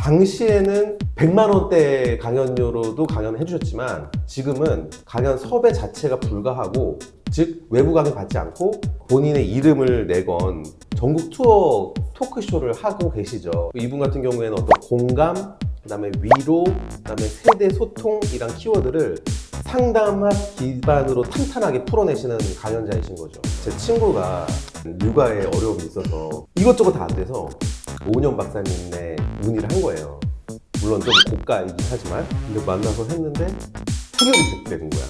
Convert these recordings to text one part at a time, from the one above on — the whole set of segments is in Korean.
당시에는 100만 원대 강연료로도 강연을 해주셨지만 지금은 강연 섭외 자체가 불가하고, 즉 외부 강의 받지 않고 본인의 이름을 내건 전국 투어 토크쇼를 하고 계시죠. 이분 같은 경우에는 어떤 공감, 그다음에 위로, 그다음에 세대 소통이란 키워드를 상담학 기반으로 탄탄하게 풀어내시는 강연자이신 거죠. 제 친구가 육아에 어려움이 있어서 이것저것 다 안 돼서 오은영 박사님의 문의를 한 거예요. 물론 좀 고가이긴 하지만, 근데 만나서 했는데 해결이 되는 거야.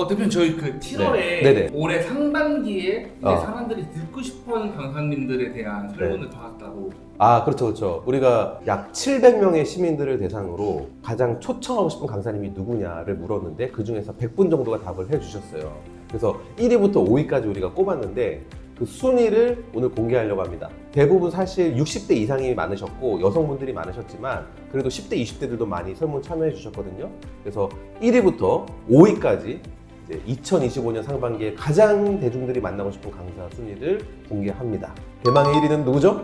대표님, 저희 그 7월에 네네. 올해 상반기에 이제 어. 사람들이 듣고 싶어하는 강사님들에 대한 설문을 받았다고. 아, 그렇죠, 그렇죠. 우리가 약 700명의 시민들을 대상으로 가장 초청하고 싶은 강사님이 누구냐를 물었는데 그 중에서 100분 정도가 답을 해주셨어요. 그래서 1위부터 5위까지 우리가 꼽았는데 그 순위를 오늘 공개하려고 합니다. 대부분 사실 60대 이상이 많으셨고 여성분들이 많으셨지만 그래도 10대, 20대들도 많이 설문 참여해 주셨거든요. 그래서 1위부터 5위까지 2025년 상반기에 가장 대중들이 만나고 싶은 강사 순위를 공개합니다. 대망의 1위는 누구죠?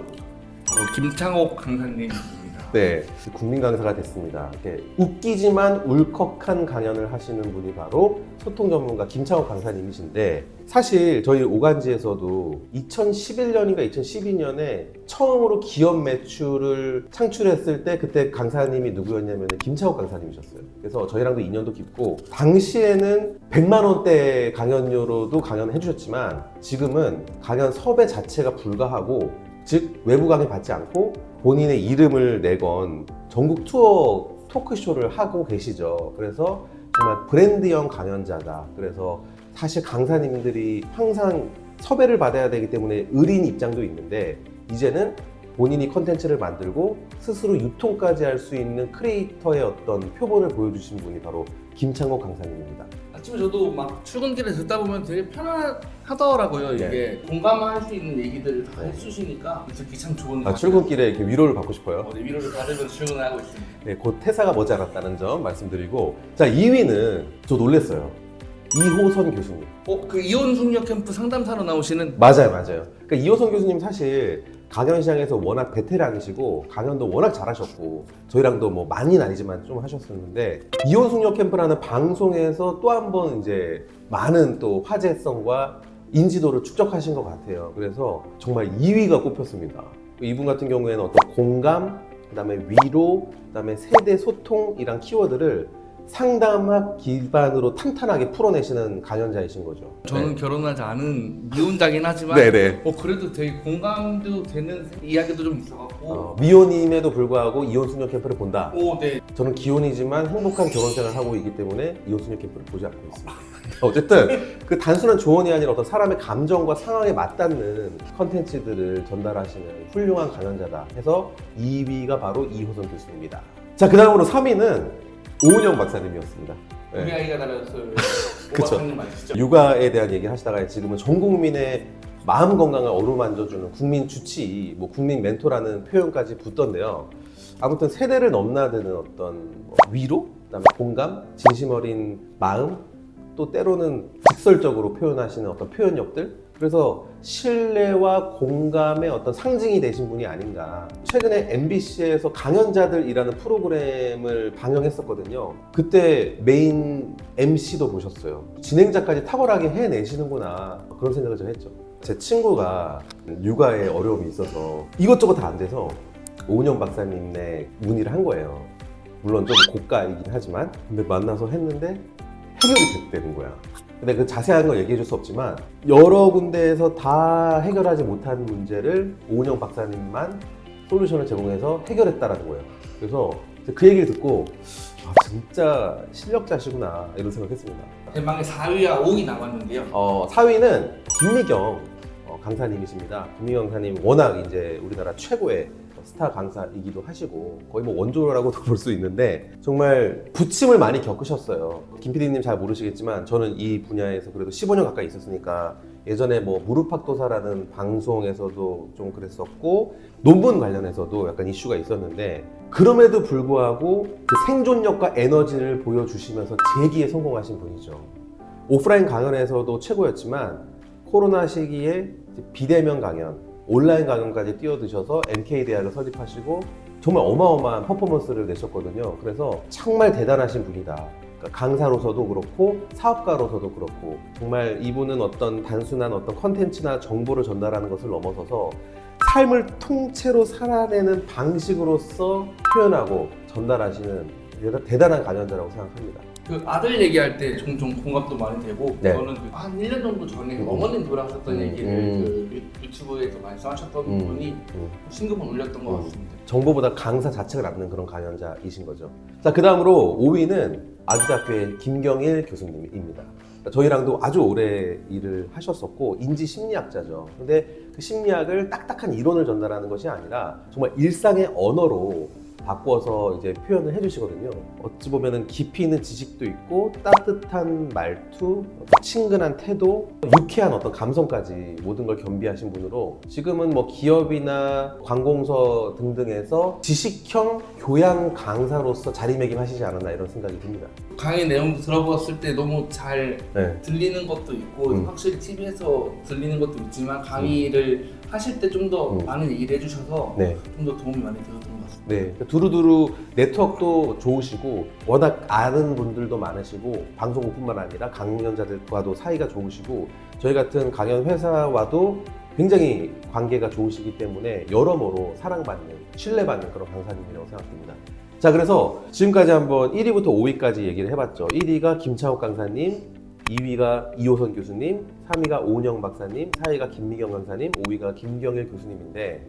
김창옥 강사님입니다. 네, 국민 강사가 됐습니다. 이렇게 웃기지만 울컥한 강연을 하시는 분이 바로 소통 전문가 김창옥 강사님이신데, 사실 저희 오간지에서도 2011년인가 2012년에 처음으로 기업 매출을 창출했을 때 그때 강사님이 누구였냐면 김창옥 강사님이셨어요. 그래서 저희랑도 인연도 깊고, 당시에는 100만 원대 강연료로도 강연을 해주셨지만 지금은 강연 섭외 자체가 불가하고, 즉 외부 강의 받지 않고 본인의 이름을 내건 전국 투어 토크쇼를 하고 계시죠. 그래서 정말 브랜드형 강연자다. 그래서 사실 강사님들이 항상 섭외를 받아야 되기 때문에 의린 입장도 있는데, 이제는 본인이 컨텐츠를 만들고 스스로 유통까지 할 수 있는 크리에이터의 어떤 표본을 보여주신 분이 바로 김창옥 강사님입니다. 아침에 저도 막 출근길에 듣다 보면 되게 편하더라고요. 이게 공감할 수 있는 얘기들을 다 해주시니까 듣기 참 좋은 것 같아요. 출근길에 이렇게 위로를 받고 싶어요. 네, 위로를 받으면서 출근을 하고 있습니다. 네, 곧 퇴사가 머지않았다는 점 말씀드리고, 자, 2위는 저 놀랬어요. 이호선 교수님. 그 이혼숙녀 캠프 상담사로 나오시는. 맞아요. 그러니까 이호선 교수님 사실 강연 시장에서 워낙 베테랑이시고 강연도 워낙 잘하셨고 저희랑도 뭐 많이는 아니지만 좀 하셨었는데, 이혼숙녀 캠프라는 방송에서 또 한 번 이제 많은 또 화제성과 인지도를 축적하신 것 같아요. 그래서 정말 2위가 꼽혔습니다. 이분 같은 경우에는 어떤 공감, 그다음에 위로, 그다음에 세대 소통이란 키워드를 상담학 기반으로 탄탄하게 풀어내시는 강연자이신 거죠. 저는 결혼하지 않은 미혼자긴 하지만 네네. 그래도 되게 공감도 되는 이야기도 좀 있어갖고. 미혼임에도 불구하고 이혼수녀 캠프를 본다. 네. 저는 기혼이지만 행복한 결혼생활을 하고 있기 때문에 이혼수녀 캠프를 보지 않고 있습니다. 어쨌든 그 단순한 조언이 아니라 어떤 사람의 감정과 상황에 맞닿는 컨텐츠들을 전달하시는 훌륭한 강연자다 해서 2위가 바로 이호선 교수입니다. 자, 그 다음으로 3위는 오은영 박사님이었습니다. 우리 아이가 달아서 그쵸. 오박사님 아시죠? 육아에 대한 얘기 하시다가 지금은 전 국민의 마음 건강을 어루만져주는 국민 주치, 국민 멘토라는 표현까지 붙던데요. 아무튼 세대를 넘나드는 어떤 위로, 그다음에 공감, 진심 어린 마음, 또 때로는 직설적으로 표현하시는 어떤 표현력들, 그래서 신뢰와 공감의 어떤 상징이 되신 분이 아닌가. 최근에 MBC에서 강연자들이라는 프로그램을 방영했었거든요. 그때 메인 MC도 보셨어요. 진행자까지 탁월하게 해내시는구나, 그런 생각을 좀 했죠. 제 친구가 육아에 어려움이 있어서 이것저것 다 안 돼서 오은영 박사님의 문의를 한 거예요. 물론 좀 고가이긴 하지만, 근데 만나서 했는데 해결이 되는 거야. 근데 그 자세한 걸 얘기해 줄 수 없지만 여러 군데에서 다 해결하지 못한 문제를 오은영 박사님만 솔루션을 제공해서 해결했다라는 거예요. 그래서 그 얘기를 듣고 진짜 실력자시구나 이런 생각했습니다. 대망의 4위와 5위 나왔는데요. 4위는 김미경 강사님이십니다. 김미경 강사님 워낙 이제 우리나라 최고의 스타 강사이기도 하시고 거의 원조라고도 볼 수 있는데 정말 부침을 많이 겪으셨어요. 김 PD님 잘 모르시겠지만 저는 이 분야에서 그래도 15년 가까이 있었으니까 예전에 무릎팍도사라는 방송에서도 좀 그랬었고 논문 관련해서도 약간 이슈가 있었는데, 그럼에도 불구하고 그 생존력과 에너지를 보여주시면서 재기에 성공하신 분이죠. 오프라인 강연에서도 최고였지만 코로나 시기에 비대면 강연, 온라인 강연까지 뛰어드셔서 MK대학을 설립하시고 정말 어마어마한 퍼포먼스를 내셨거든요. 그래서 정말 대단하신 분이다. 그러니까 강사로서도 그렇고 사업가로서도 그렇고 정말 이분은 어떤 단순한 어떤 컨텐츠나 정보를 전달하는 것을 넘어서서 삶을 통째로 살아내는 방식으로서 표현하고 전달하시는 대단한 강연자라고 생각합니다. 그 아들 얘기할 때 종종 공감도 많이 되고 네. 저는 한 1년 정도 전에 어머님 돌아가셨던 얘기를 그 유튜브에서 말씀하셨던 분이 신금을 올렸던 것 같습니다. 정보보다 강사 자체가 남는 그런 강연자이신 거죠. 자, 그 다음으로 5위는 아주대학교의 김경일 교수님입니다. 저희랑도 아주 오래 일을 하셨었고 인지 심리학자죠. 근데 그 심리학을 딱딱한 이론을 전달하는 것이 아니라 정말 일상의 언어로 바꿔서 이제 표현을 해주시거든요. 어찌 보면은 깊이 있는 지식도 있고 따뜻한 말투, 친근한 태도, 유쾌한 어떤 감성까지 모든 걸 겸비하신 분으로 지금은 뭐 기업이나 관공서 등등에서 지식형 교양 강사로서 자리매김하시지 않았나 이런 생각이 듭니다. 강의 내용 들어봤을 때 너무 잘 네. 들리는 것도 있고 확실히 TV에서 들리는 것도 있지만 강의를 하실 때 좀 더 많은 얘기를 해주셔서 네. 좀 더 도움이 많이 되었던 것 같습니다. 네, 두루두루 네트워크도 좋으시고 워낙 아는 분들도 많으시고 방송국뿐만 아니라 강연자들과도 사이가 좋으시고 저희 같은 강연 회사와도 굉장히 관계가 좋으시기 때문에 여러모로 사랑받는, 신뢰받는 그런 강사님이라고 생각합니다. 자, 그래서 지금까지 한번 1위부터 5위까지 얘기를 해봤죠. 1위가 김차옥 강사님, 2위가 이호선 교수님, 3위가 오은영 박사님, 4위가 김미경 강사님, 5위가 김경일 교수님인데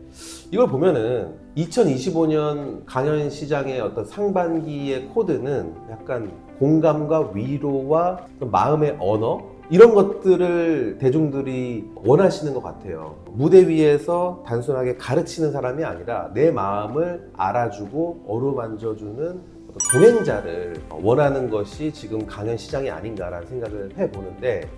이걸 보면은 2025년 강연 시장의 어떤 상반기의 코드는 약간 공감과 위로와 마음의 언어 이런 것들을 대중들이 원하시는 것 같아요. 무대 위에서 단순하게 가르치는 사람이 아니라 내 마음을 알아주고 어루만져주는 동행자를 원하는 것이 지금 강연 시장이 아닌가라는 생각을 해보는데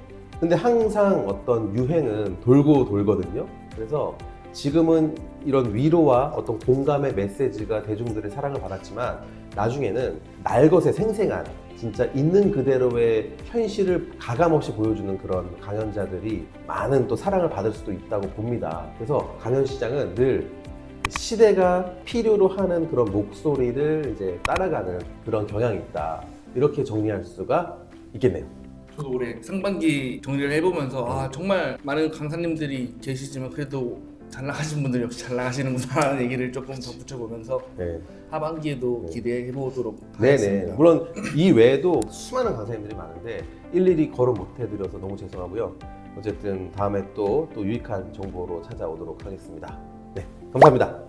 근데 항상 어떤 유행은 돌고 돌거든요. 그래서 지금은 이런 위로와 어떤 공감의 메시지가 대중들의 사랑을 받았지만 나중에는 날것의 생생한 진짜 있는 그대로의 현실을 가감없이 보여주는 그런 강연자들이 많은 또 사랑을 받을 수도 있다고 봅니다. 그래서 강연 시장은 늘 시대가 필요로 하는 그런 목소리를 이제 따라가는 그런 경향이 있다. 이렇게 정리할 수가 있겠네요. 저도 올해 상반기 정리를 해보면서 아 정말 많은 강사님들이 계시지만 그래도 잘 나가신 분들이 역시 잘 나가시는구나라는 얘기를 조금 덧붙여보면서 네. 하반기에도 기대해보도록 네네. 하겠습니다. 물론 이 외에도 수많은 강사님들이 많은데 일일이 거론 못해드려서 너무 죄송하고요. 어쨌든 다음에 또 유익한 정보로 찾아오도록 하겠습니다. 네, 감사합니다.